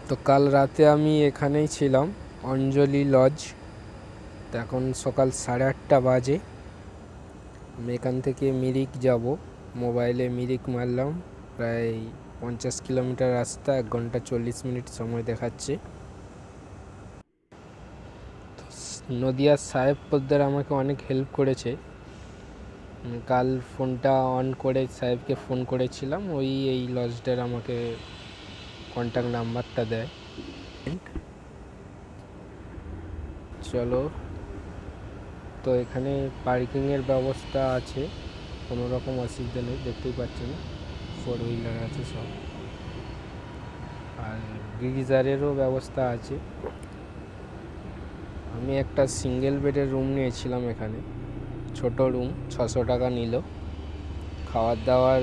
তো কাল রাতে আমি এখানেই ছিলাম, অঞ্জলি লজ। তো এখন সকাল 8:30 বাজে। আমি এখান থেকে মিরিক যাব। মোবাইলে মিরিক মারলাম, প্রায় 50 কিলোমিটার রাস্তা, 1 ঘন্টা 40 মিনিট সময় দেখাচ্ছে। নদিয়ার সাহেব পোদ্দার আমাকে অনেক হেল্প করেছে। কাল ফোনটা অন করে সাহেবকে ফোন করেছিলাম, এই লজটার আমাকে কন্ট্যাক্ট নাম্বারটা দেয়। চলো, তো এখানে পার্কিংয়ের ব্যবস্থা আছে, কোনো রকম অসুবিধা নেই, দেখতেই পাচ্ছেন 4 হুইলার আছে সব, আর গিজারেরও ব্যবস্থা আছে। আমি একটা সিঙ্গেল বেডের রুম নিয়েছিলাম এখানে, ছোট রুম, 600 টাকা নিল। খাওয়ার দাওয়ার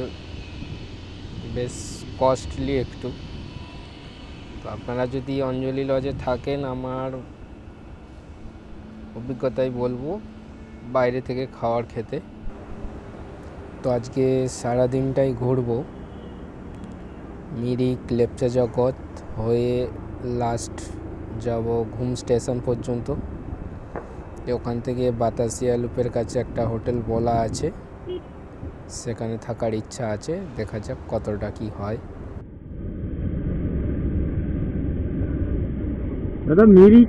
বেশ কস্টলি একটু। তো আপনারা যদি অঞ্জলি লজে থাকেন, আমার অভিজ্ঞতাই বলবো বাইরে থেকে খাওয়ার খেতে। তো আজকে সারাদিনটাই ঘুরবো, মিরিক লেপচা জগৎ হয়ে লাস্ট যাব ঘুম স্টেশন পর্যন্ত। ওখান থেকে বাতাসিয়া লুপের কাছে একটা হোটেল বলা আছে, সেখানে থাকার ইচ্ছা আছে, দেখা যাক কতটা কি হয়। দাদা মিরিক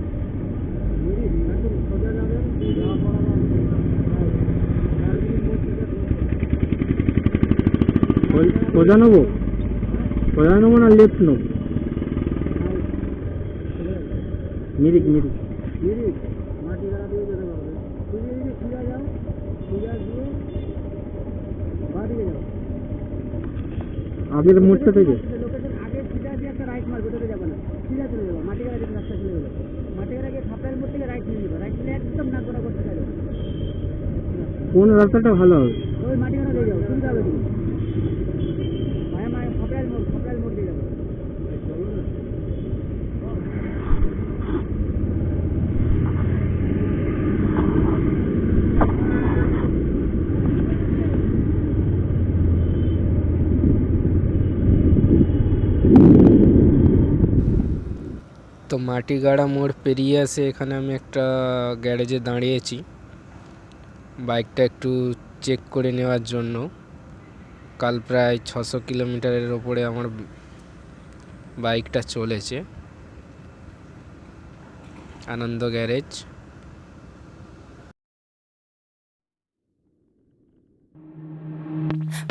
সোজা নেবো না লেফট নেবো? মিরিক আগের মোড়টা থেকে কোন রাস্তাটা ভালো হবে? তো মাটিগাড়া মোড় পেরিয়ে আসে এখানে আমি একটা গ্যারেজে দাঁড়িয়েছি বাইকটা একটু চেক করে নেওয়ার জন্য। কাল প্রায় 600 কিলোমিটারের ওপরে আমার বাইকটা চলেছে। আনন্দ garage.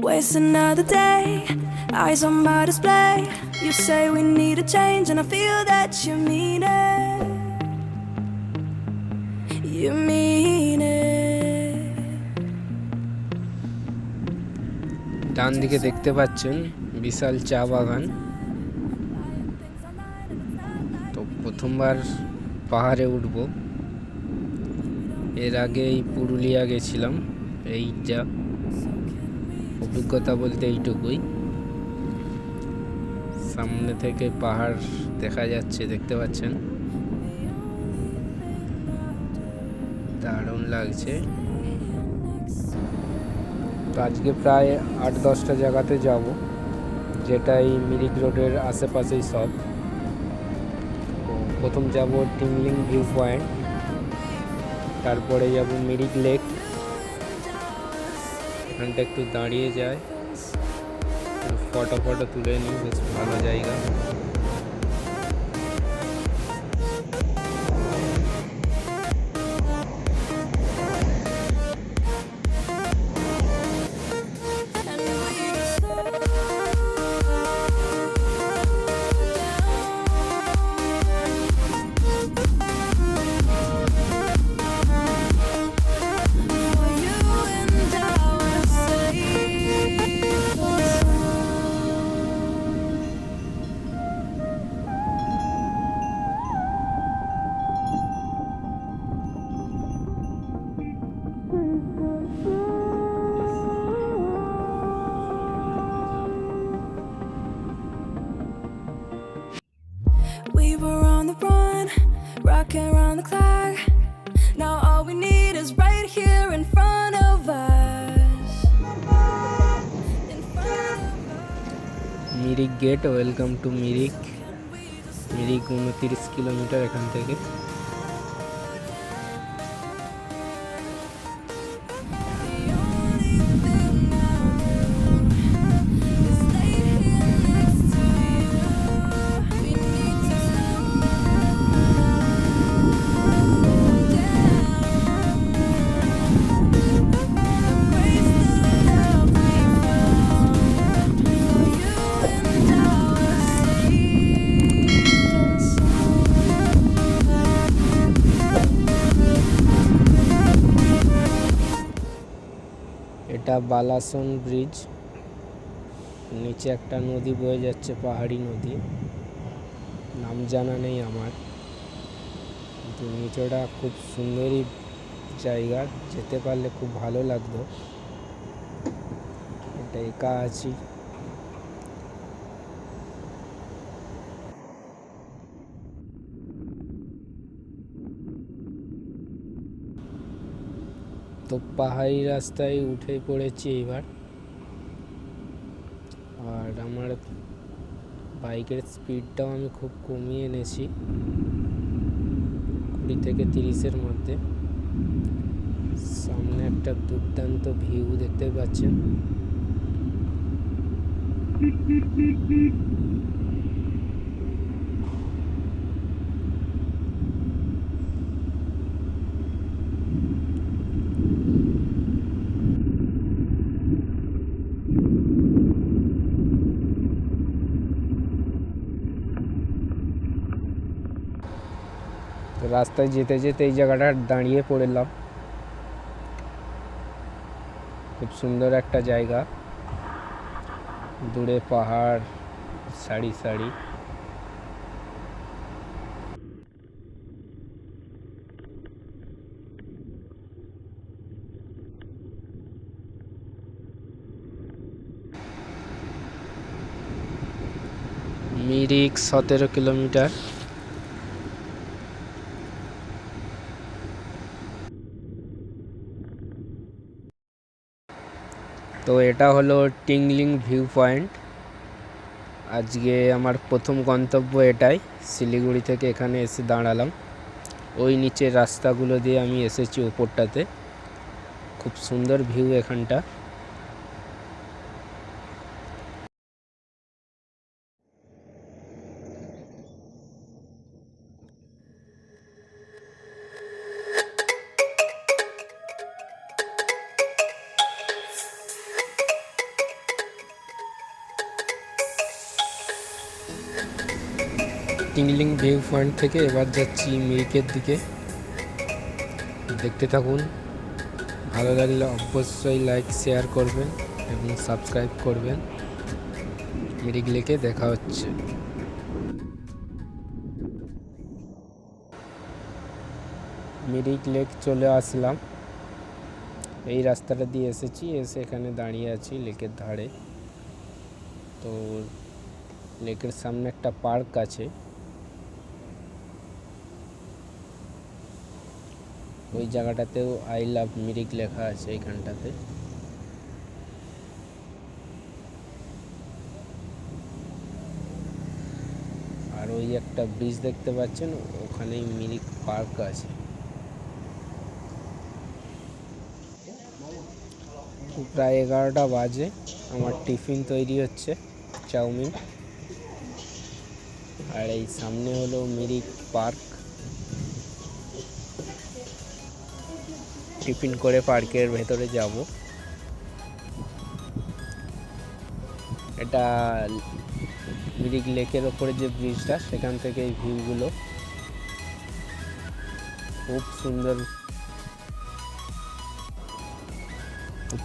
Waste another day, eyes on my display. You say we need a change and I feel that you mean it. You mean it. ডান দিকে দেখতে পাচ্ছেন বিশাল চা বাগান। তো প্রথমবার পাহাড়ে উঠব, এর আগে এই পুরুলিয়া গেছিলাম। এই যা অভিজ্ঞতা বলতে এইটুকুই। সামনে থেকে পাহাড় দেখা যাচ্ছে, দেখতে পাচ্ছেন, দারুণ লাগছে। তো আজকে প্রায় 8-10টা জায়গাতে যাব, যেটা এই মিরিক রোডের আশেপাশেই সব। প্রথম যাব টিংলিং ভিউ পয়েন্ট, তারপরে যাব মিরিক লেক। এখানটা একটু দাঁড়িয়ে যায়, ফটো তুলে নিই, বেশ ভালো জায়গা। We were on the run, rocking around the clock. Now all we need is right here in front of us. Mirik gate, welcome to Mirik. Mirik 29 kilometre এখান থেকে। এটা বালাসন ব্রিজ, নিচে একটা নদী বয়ে যাচ্ছে, পাহাড়ি নদী, নাম জানা নেই আমার, কিন্তু নিচেটা খুব সুন্দরই জায়গা, যেতে পারলে খুব ভালো লাগতো। এটা একা আছি। তো পাহাড়ি রাস্তায় উঠে পড়েছি এবার। আর আমার বাইকের স্পিডটাও আমি খুব কমিয়ে এনেছি, 20 থেকে 30-এর মধ্যে। সামনে একটা দুর্দান্ত ভিউ দেখতে পাচ্ছেন। তো রাস্তায় যেতে যেতে এই জায়গাটা দাঁড়িয়ে পড়লাম। খুব সুন্দর একটা জায়গা, দূরে পাহাড় সারি সারি। মিরিক 17 কিলোমিটার। তো এটা হলো টিংলিং ভিউ পয়েন্ট। আজকে আমার প্রথম গন্তব্য এটাই। শিলিগুড়ি থেকে এখানে এসে দাঁড়ালাম। ওই নিচের রাস্তাগুলো দিয়ে আমি এসেছি ওপরটাতে। খুব সুন্দর ভিউ এখানটা। টিংলিং ভিউ পয়েন্ট থেকে এবার যাচ্ছি মিরিকের দিকে। দেখতে থাকুন। ভালো লাগলে অবশ্যই লাইক শেয়ার করবেন এবং সাবস্ক্রাইব করবেন। মিরিক লেকে দেখা হচ্ছে। মিরিক লেক চলে আসলাম। এই রাস্তাটা দিয়ে এসেছি, এসে এখানে দাঁড়িয়ে আছি লেকের ধারে। তো লেকের সামনে একটা পার্ক আছে, ওই জায়গাটাতেও আই লাভ মিরিক লেখা আছে এইখানটাতে। আর ওই একটা ব্রিজ দেখতে পাচ্ছেন, ওখানেই মিরিক পার্ক আছে। প্রায় 11টা বাজে, আমার টিফিন তৈরি হচ্ছে, চাউমিন। আর এই সামনে হলো মিরিক পার্ক। টিফিন করে পার্কের ভেতরে যাব। এটা মিরিক লেকের ওপরে যে ব্রিজটা, সেখান থেকে এই ভিউগুলো খুব সুন্দর।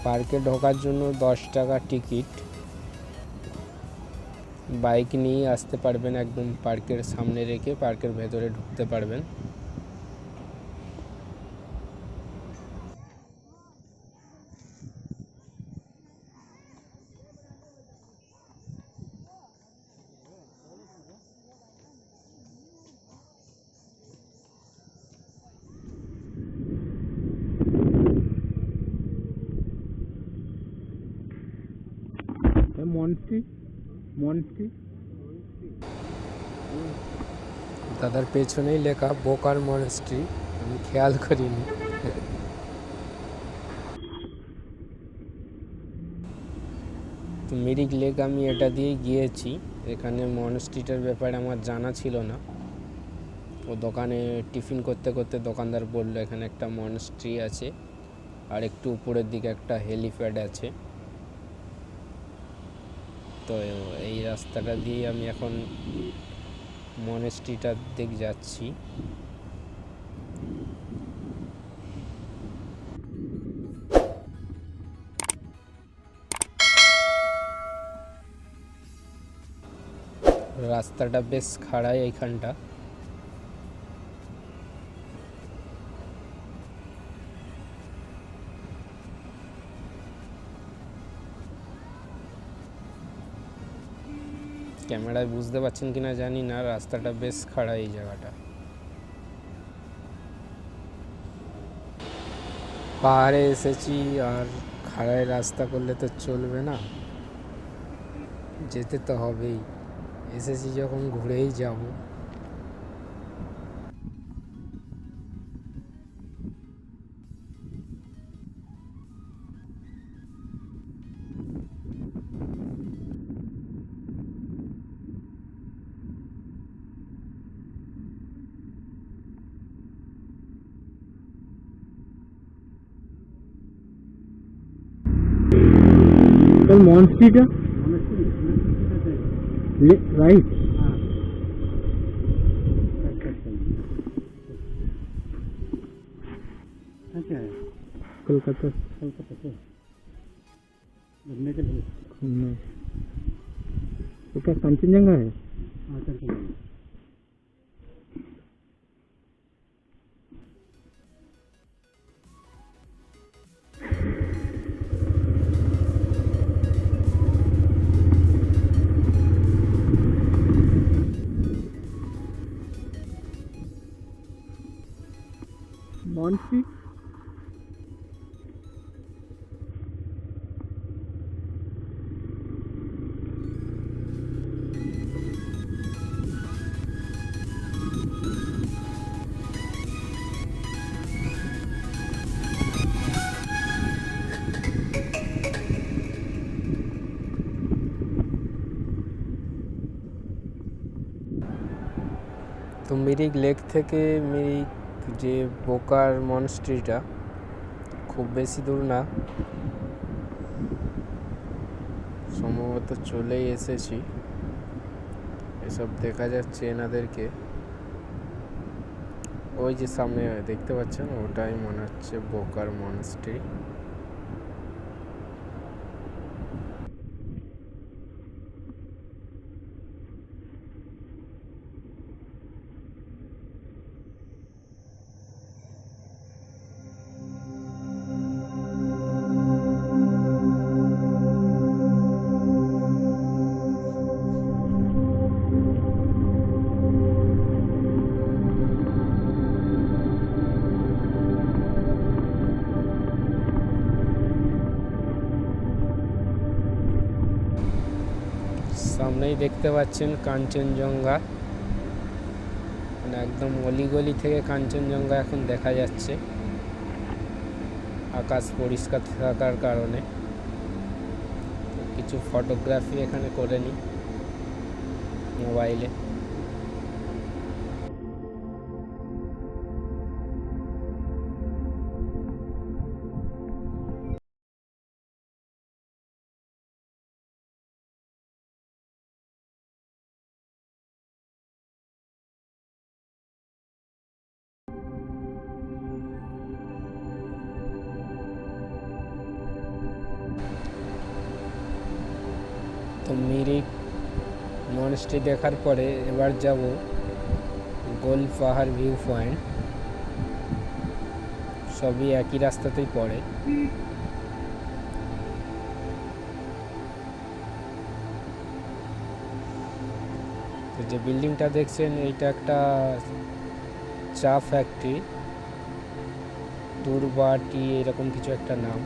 পার্কে ঢোকার জন্য 10 টাকা টিকিট। বাইক নিয়ে আসতে পারবেন, একদম পার্কের সামনে রেখে পার্কের ভেতরে ঢুকতে পারবেন। মন্ট্রি দাদার পেছনেই লেখা বোকার মনেস্ট্রি, আমি খেয়াল করিনি। তো মিরিক লেক আমি এটা দিয়েই গিয়েছি। এখানে মনেস্ট্রিটার ব্যাপারে আমার জানা ছিল না। ও দোকানে টিফিন করতে করতে দোকানদার বললো এখানে একটা মনেস্ট্রি আছে আর একটু উপরের দিকে একটা হেলিপ্যাড আছে। তো এই রাস্তাটা দিয়ে আমি এখন মনেস্ট্রিটার দিকে যাচ্ছি। রাস্তাটা বেশ খাড়াই এইখানটা। ক্যামেরায় বুঝতে পারছেন কিনা জানি না, রাস্তাটা বেশ খাড়া এই জায়গাটা। পাহাড়ে এসেছি আর খাড়ায় রাস্তা করলে তো চলবে না, যেতে তো হবেই। এসেছি যখন ঘুরেই যাব। তোর মনস্ট্রিটা রাইট। কলকাতা घूमने के लिए तो क्या कंचनजंगा है? मॉन्ट्री তো মিরিক লেক থেকে মিরিক যে বোকার মনেস্ট্রিটা খুব বেশি দূর না, সম্ভবত চলেই এসেছি। এসব দেখা যাচ্ছে এনাদেরকে, ওই যে সামনে দেখতে পাচ্ছেন ওটাই মনে হচ্ছে বোকার মনেস্ট্রি। সামনেই দেখতে পাচ্ছেন কাঞ্চনজঙ্ঘা, মানে একদম অলিগলি থেকে কাঞ্চনজঙ্ঘা এখন দেখা যাচ্ছে আকাশ পরিষ্কার থাকার কারণে। কিছু ফটোগ্রাফি এখানে করে নিই মোবাইলে। তো মিরিক মনেস্ট্রি দেখার পরে এবার যাব গোল পাহাড় ভিউ পয়েন্ট। সবই একই রাস্তাতেই পড়ে। তো যে বিল্ডিংটা দেখছেন এইটা একটা চা ফ্যাক্টরি, দুর্বা টি এরকম কিছু একটা নাম।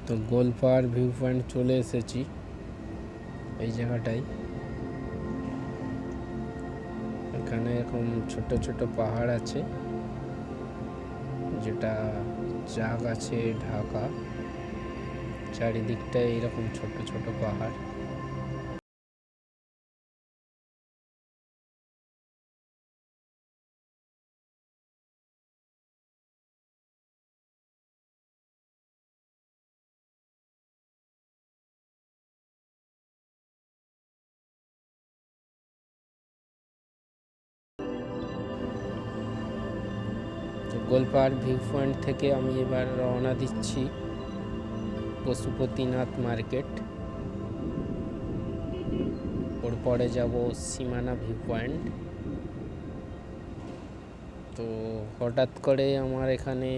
তো গোলপাহাড় ভিউ পয়েন্ট চলে এসেছি এই জায়গাটায়। এখানে এরকম ছোট ছোট পাহাড় আছে, যেটা চা গাছে ঢাকা। চারিদিকটায় এরকম ছোট ছোট পাহাড়। তো গোলপাহাড় ভিউ পয়েন্ট থেকে আমি এবার রওনা দিচ্ছি পশুপতিনাথ মার্কেট। ওর পরে যাব সীমানা ভিউ পয়েন্ট। তো হঠাৎ করে আমার এখানে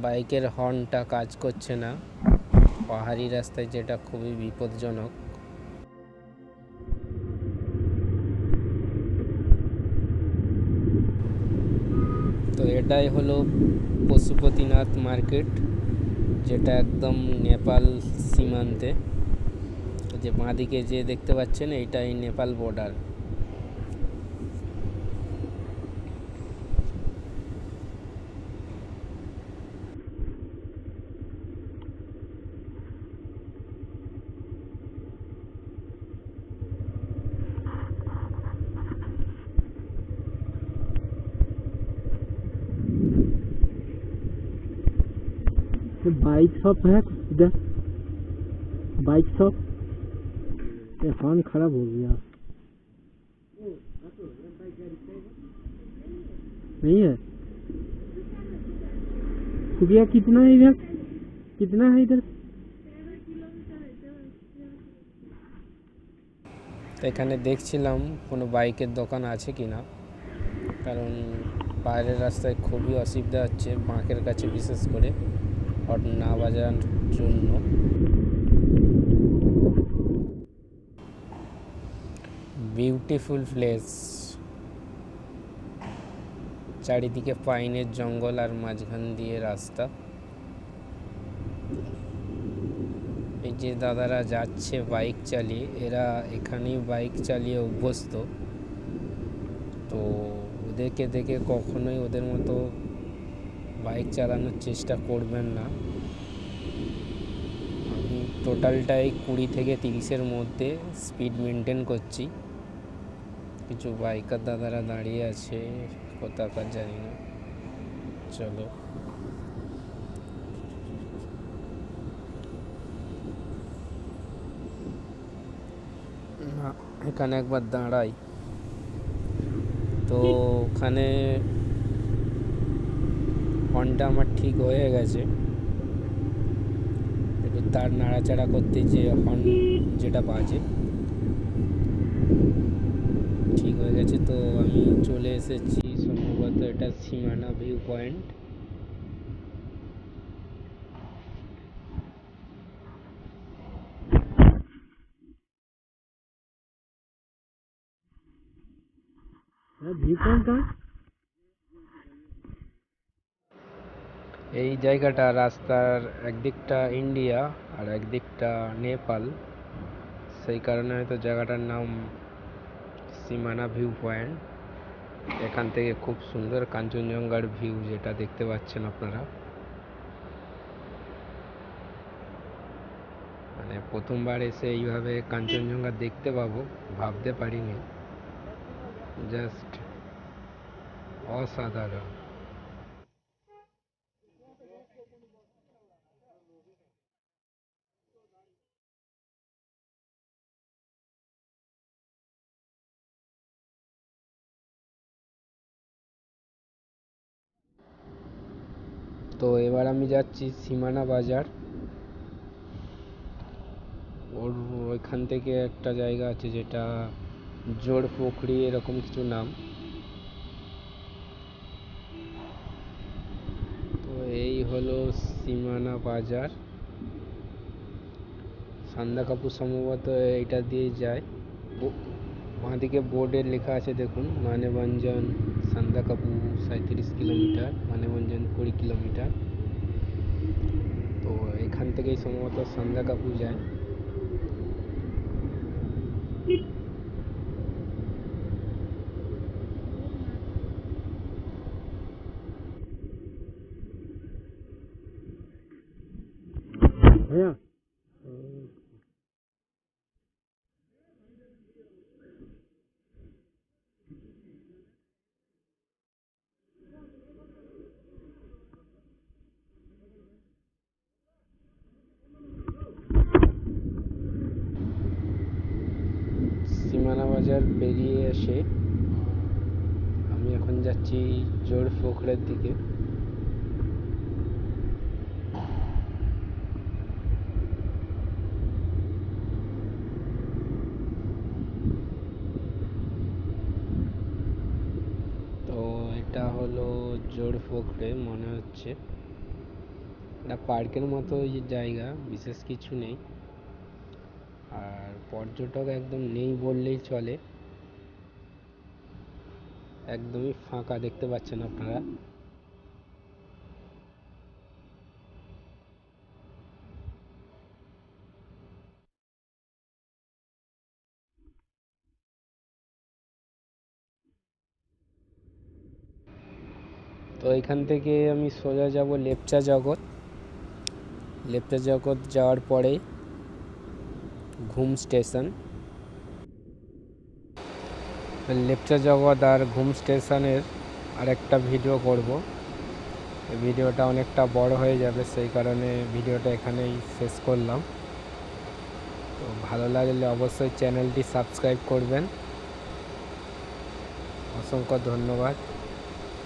বাইকের হর্নটা কাজ করছে না, পাহাড়ি রাস্তায়, যেটা খুবই বিপজ্জনক। তো এটাই হলো পশুপতিনাথ মার্কেট, যেটা একদম নেপাল সীমান্তে। যে বাঁদিকে যে দেখতে পাচ্ছেন, এইটাই নেপাল বর্ডার। बाइक शॉप है इधर, बाइक शॉप। ये हॉर्न खराब हो गया, नहीं है। सुबिया कितना है इधर, कितना है इधर? তো এখানে দেখছিলাম কোনো বাইকের দোকান আছে কি না, কারণ বাইরের রাস্তায় খুবই অসুবিধা হচ্ছে, বাঁকের কাছে বিশেষ করে হর্ন না বাজার জন্য। বিউটিফুল প্লেস, চারিদিকে পাইনের জঙ্গল আর মাঝখান দিয়ে রাস্তা। এই যে দাদারা যাচ্ছে বাইক চালিয়ে, এরা এখানেই বাইক চালিয়ে অভ্যস্ত। তো ওদেরকে দেখে কখনোই ওদের মতো বাইক চালানোর চেষ্টা করবেন না। আমি টোটালটাই 20 থেকে 30-এর মধ্যে স্পিড মেনটেন করছি। কিছু বাইকার দাদারা দাঁড়িয়ে আছে, কোথাকার জানি না। চলো, এখানে একবার দাঁড়াই। তো ওখানে হর্নটা আমার ঠিক হয়ে গেছে, একটু তার নাড়াচাড়া করতে যে হর্ন যেটা বাজে ঠিক হয়ে গেছে। তো আমি চলে এসেছি, সম্ভবত এটা সীমানা ভিউ পয়েন্ট। व्यू पॉइंट कहाँ? এই জায়গাটা রাস্তার একদিকটা ইন্ডিয়া আর একদিকটা নেপাল, সেই কারণে হয়তো জায়গাটার নাম সীমানা ভিউ পয়েন্ট। এখান থেকে খুব সুন্দর কাঞ্চনজঙ্ঘার ভিউ যেটা দেখতে পাচ্ছেন আপনারা। মানে প্রথমবার এসে এইভাবে কাঞ্চনজঙ্ঘা দেখতে পাবো ভাবতে পারিনি, জাস্ট অসাধারণ। তো এবার আমি যাচ্ছি সীমানা বাজার। ওর ওইখান থেকে একটা জায়গা আছে যেটা জোড় পুকুরি এরকম কিছু নাম। তো এই হলো সীমানা বাজার। সান্দাকাপু সম্ভবত এইটা দিয়ে যায়। বাঁদিকে বোর্ডে লেখা আছে দেখুন, মানেভঞ্জন সান্দাকফু 37 কিলোমিটার, মানেভঞ্জন 20 কিলোমিটার। তো এখান থেকেই সম্ভবত সান্দাকফু যায়। भैया সীমানা বাজার পেরিয়ে এসে আমি এখন যাচ্ছি জোড়পোখরের দিকে। তো এটা হলো জোড়পোখরে, মনে হচ্ছে এটা পার্কের মতো জায়গা, বিশেষ কিছু নেই, আর পর্যটক একদম নেই বললেই চলে, একদমই ফাঁকা দেখতে পাচ্ছেন আপনারা। তো এখান থেকে আমি সোজা যাব লেপচা জগৎ। লেপচা জগৎ যাওয়ার পরেই ঘুম স্টেশন। লেপচা জগৎ আর ঘুম স্টেশনের আরেকটা ভিডিও করব। এই ভিডিওটা অনেকটা বড় হয়ে যাবে, সেই কারণে ভিডিওটা এখানেই শেষ করলাম। তো ভালো লাগলে অবশ্যই চ্যানেলটি সাবস্ক্রাইব করবেন। অসংখ্য ধন্যবাদ।